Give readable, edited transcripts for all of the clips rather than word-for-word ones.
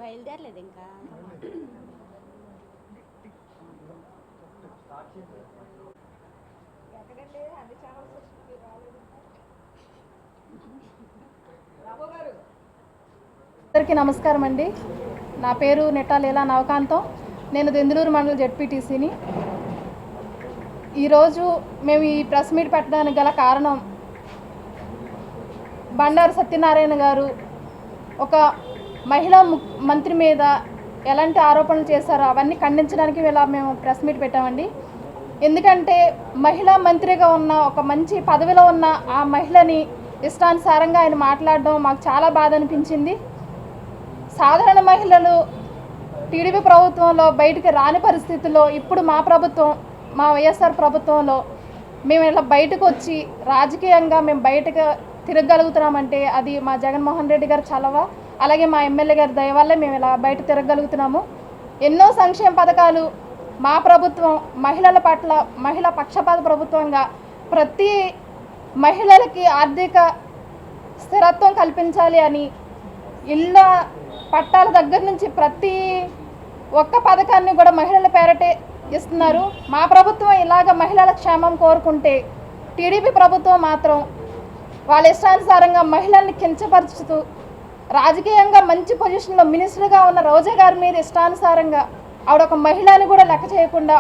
బయలుదేరలేదు ఇంకా. అందరికీ నమస్కారం అండి. నా పేరు నెట్టాలేలా నవకాంతం. నేను దెందులూరు మండల జెడ్పీటీసీని. ఈరోజు మేము ఈ ప్రెస్ మీట్ పెట్టడానికి గల కారణం, బండారు సత్యనారాయణ గారు ఒక మహిళా మంత్రి మీద ఎలాంటి ఆరోపణలు చేశారో అవన్నీ ఖండించడానికి ఇలా మేము ప్రెస్ మీట్ పెట్టామండి. ఎందుకంటే మహిళా మంత్రిగా ఉన్న ఒక మంచి పదవిలో ఉన్న ఆ మహిళని ఇష్టానుసారంగా ఆయన మాట్లాడడం మాకు చాలా బాధ అనిపించింది. సాధారణ మహిళలు టీడీపీ ప్రభుత్వంలో బయటికి రాని పరిస్థితుల్లో ఇప్పుడు మా ప్రభుత్వం, మా వైఎస్ఆర్ ప్రభుత్వంలో మేము ఇలా బయటకు వచ్చి రాజకీయంగా మేము బయటకు తిరగగలుగుతున్నామంటే అది మా జగన్మోహన్ రెడ్డి గారు చలవ, అలాగే మా ఎమ్మెల్యే గారి దయ వల్లే మేము ఇలా బయట తిరగగలుగుతున్నాము. ఎన్నో సంక్షేమ పథకాలు మా ప్రభుత్వం మహిళల పట్ల మహిళా పక్షపాత ప్రభుత్వంగా ప్రతి మహిళలకి ఆర్థిక స్థిరత్వం కల్పించాలి అని ఇళ్ళ పట్టాల దగ్గర నుంచి ప్రతి ఒక్క పథకాన్ని కూడా మహిళల పేరటే ఇస్తున్నారు. మా ప్రభుత్వం ఇలాగ మహిళల క్షేమం కోరుకుంటే టీడీపీ ప్రభుత్వం మాత్రం వాళ్ళ ఇష్టానుసారంగా మహిళల్ని కించపరుచుతూ రాజకీయంగా మంచి పొజిషన్లో మినిస్టర్గా ఉన్న రోజా గారి మీద ఇష్టానుసారంగా ఆవిడ ఒక మహిళని కూడా లెక్క చేయకుండా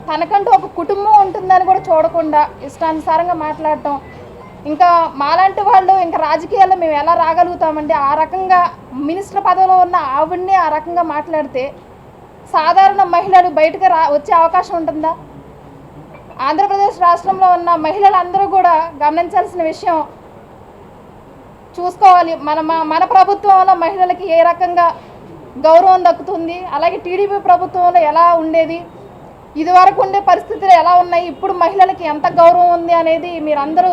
తనకంటూ ఒక కుటుంబం ఉంటుందని కూడా చూడకుండా ఇష్టానుసారంగా మాట్లాడటం, ఇంకా మాలాంటి వాళ్ళు ఇంకా రాజకీయాల్లో మేము ఎలా రాగలుగుతామండి? ఆ రకంగా మినిస్టర్ పదవిలో ఉన్న ఆవిడ్ని ఆ రకంగా మాట్లాడితే సాధారణ మహిళలు బయటకు వచ్చే అవకాశం ఉంటుందా? ఆంధ్రప్రదేశ్ రాష్ట్రంలో ఉన్న మహిళలందరూ కూడా గమనించాల్సిన విషయం చూసుకోవాలి. మన ప్రభుత్వంలో మహిళలకి ఏ రకంగా గౌరవం దక్కుతుంది, అలాగే టీడీపీ ప్రభుత్వంలో ఎలా ఉండేది, ఇదివరకు ఉండే పరిస్థితులు ఎలా ఉన్నాయి, ఇప్పుడు మహిళలకి ఎంత గౌరవం ఉంది అనేది మీరందరూ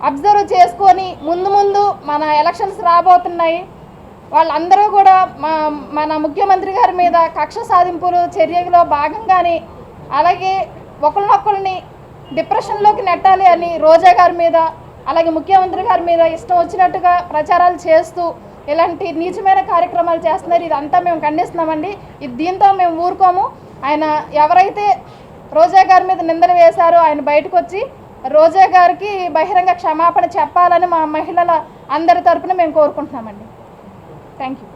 అబ్జర్వ్ చేసుకొని ముందు మన ఎలక్షన్స్ రాబోతున్నాయి. వాళ్ళందరూ కూడా మన ముఖ్యమంత్రి గారి మీద కక్ష సాధింపులు చర్యలో భాగంగానే, అలాగే ఒకరినొకరిని డిప్రెషన్లోకి నెట్టాలి అని రోజా గారి మీద అలాగే ముఖ్యమంత్రి గారి మీద ఇష్టం వచ్చినట్టుగా ప్రచారాలు చేస్తూ ఇలాంటి నీచమైన కార్యక్రమాలు చేస్తున్నారు. ఇదంతా మేము ఖండిస్తున్నామండి. దీంతో మేము ఊరుకోము. ఆయన ఎవరైతే రోజా గారి మీద నిందలు వేశారో ఆయన బయటకు వచ్చి రోజా గారికి బహిరంగ క్షమాపణ చెప్పాలని మా మహిళల అందరి తరపున మేము కోరుకుంటున్నామండి. Thank you.